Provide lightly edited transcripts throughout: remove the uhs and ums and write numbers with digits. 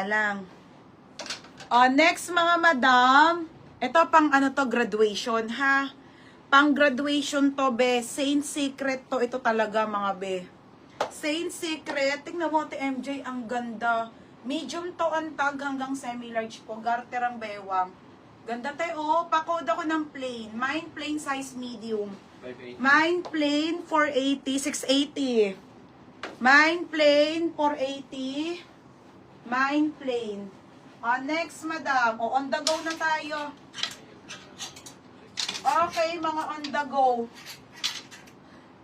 lang. Next mga madam, ito pang ano to, graduation ha. Pang graduation to be, Saint Secret to, ito talaga mga be. Saint Secret, tingnan mo MJ, ang ganda. Medium to ang tag hanggang semi-large po, garter ang bewang. Ganda tayo, pa-code ako ng plain. Mine plain size medium. 580. Mine plain 480, 680. Mine plain 480. Mine plain. Next madam, on the go na tayo. Okay, mga on the go.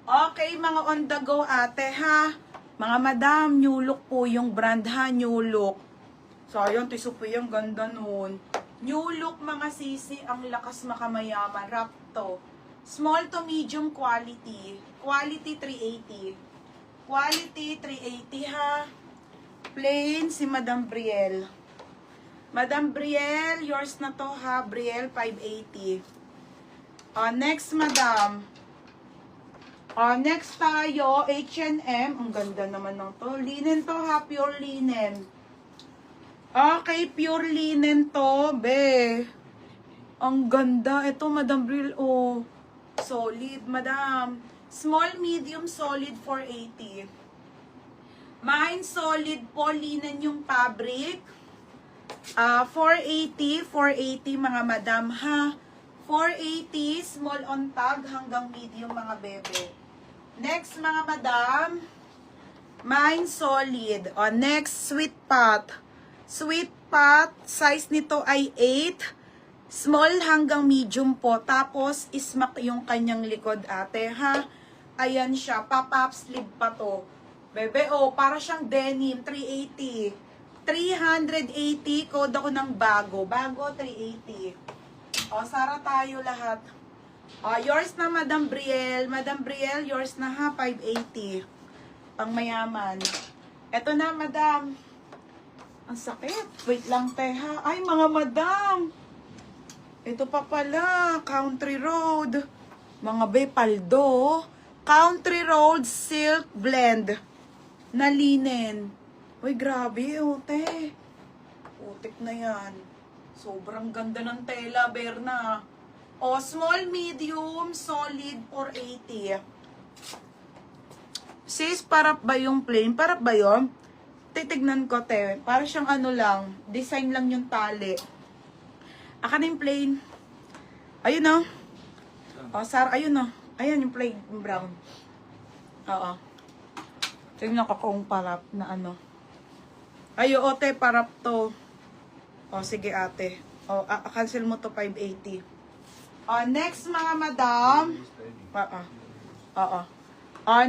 Okay, mga on the go ate ha. Mga madam, new look po yung brand ha, new look. Sayang, tiso po yung ganda nun. New look mga sisi, ang lakas makamayaman. Rapto. Small to medium quality. Quality 380. Quality 380 ha. Plain si Madam Brielle. Madam Brielle, yours na to ha. Brielle 580. Next madam. Next tayo, H&M. Ang ganda naman ng to. Linen to ha, pure linen. Okay, pure linen to, be. Ang ganda. Ito, Madam Brielle, oh. Solid, madam. Small, medium, solid, 480. Mine, solid po, linen yung fabric. 480 mga madam, ha. 480, small on tag hanggang medium mga bebe. Next mga madam, mine solid. Next, sweet pot. Sweet pot, size nito ay 8. Small hanggang medium po. Tapos, ismak yung kanyang likod ate ha. Ayan siya, pop-up sleeve pa to. Bebe, para siyang denim, 380. 380, code ako ng bago. Bago, 380. Sara tayo lahat. Yours na, Madam Brielle. Madam Brielle, yours na ha, 580. Pang mayaman. Eto na, Madam. Ang sakit. Wait lang, teha. Ay, mga Madam. Ito pa pala, Country Road. Mga Paldo. Country Road Silk Blend. Na linen. Uy, grabe, te. Putik na yan. Sobrang ganda ng tela, Berna. Small, medium, solid, 480. Sis, parap ba yung plain? Parap ba yun? Titignan ko, te. Para siyang ano lang, design lang yung tali. Aka na yung plain. Ayun o. Sar, ayun o. Ayan yung plain, yung brown. Oo. Tingnan ko kung parap na ano. Ayo, te, parap to. Sige ate. Cancel mo to 580. Next mga madam.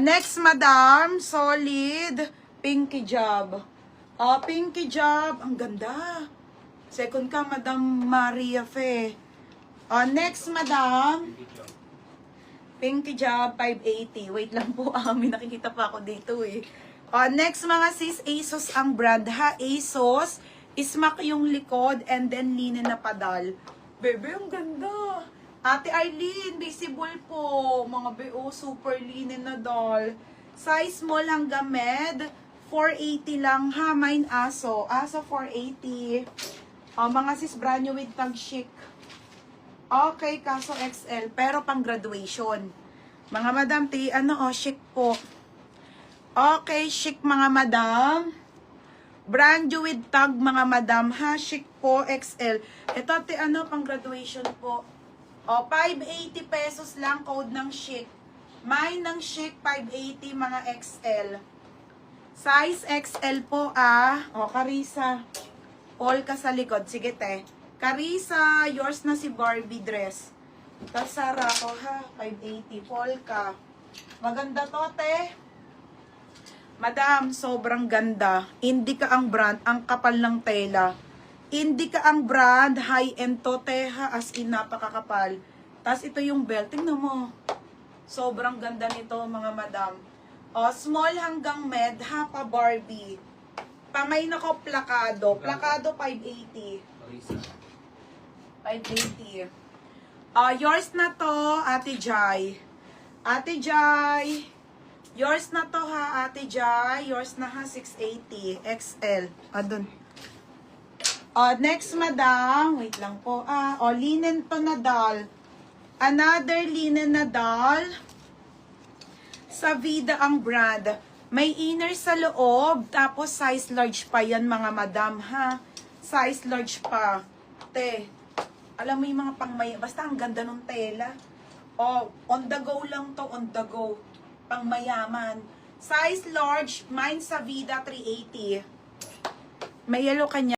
Next madam, solid pinky job. Pinky job, ang ganda. Second ka, Madam Maria Fe. Next madam, pinky job 580. Wait lang po, may nakikita pa ako dito eh. Next mga sis, ASOS ang brand ha. ASOS. Ismak yung likod and then linen na padal. Bebe, ang ganda. Ate Arlene, visible po. Mga super linen na doll. Size small hanggang med. 480 lang ha. Mine aso. Aso 480. Mga sis, brand new with tag chic. Okay, kaso XL. Pero pang graduation. Mga madam, chic po. Okay, chic mga madam. Brand new with tag mga madam ha, chic po, XL. Ito pang graduation po. 580 pesos lang, code ng chic. Mine ng chic, 580 mga XL. Size XL po Carissa. All ka sa likod. Sige te. Carissa, yours na si Barbie dress. Tapos Sara ko ha, 580. Polka. Maganda to te. Madam, sobrang ganda. Indica ang brand, ang kapal ng tela. Indica ang brand, high-end to, teha, as in napakakapal. Tapos ito yung belt, tingnan mo. Sobrang ganda nito, mga madam. Small hanggang med, ha, pa Barbie. Pamay na ko, plakado. Plakado, 580. 580. Yours na to, Ate Jai. Ate Jai. Yours na to ha, Ate Jai. Yours na ha, 680. XL. Adun. Next, madam. Wait lang po. Linen to na doll. Another linen na doll. Sa Vida ang brand. May inner sa loob. Tapos size large pa yan mga madam ha. Size large pa. Te. Alam mo yung mga pangmay. Basta ang ganda ng tela. On the go lang to. On the go. Pangmayaman. Size large. Mine sa Vida 380. May yellow kanya.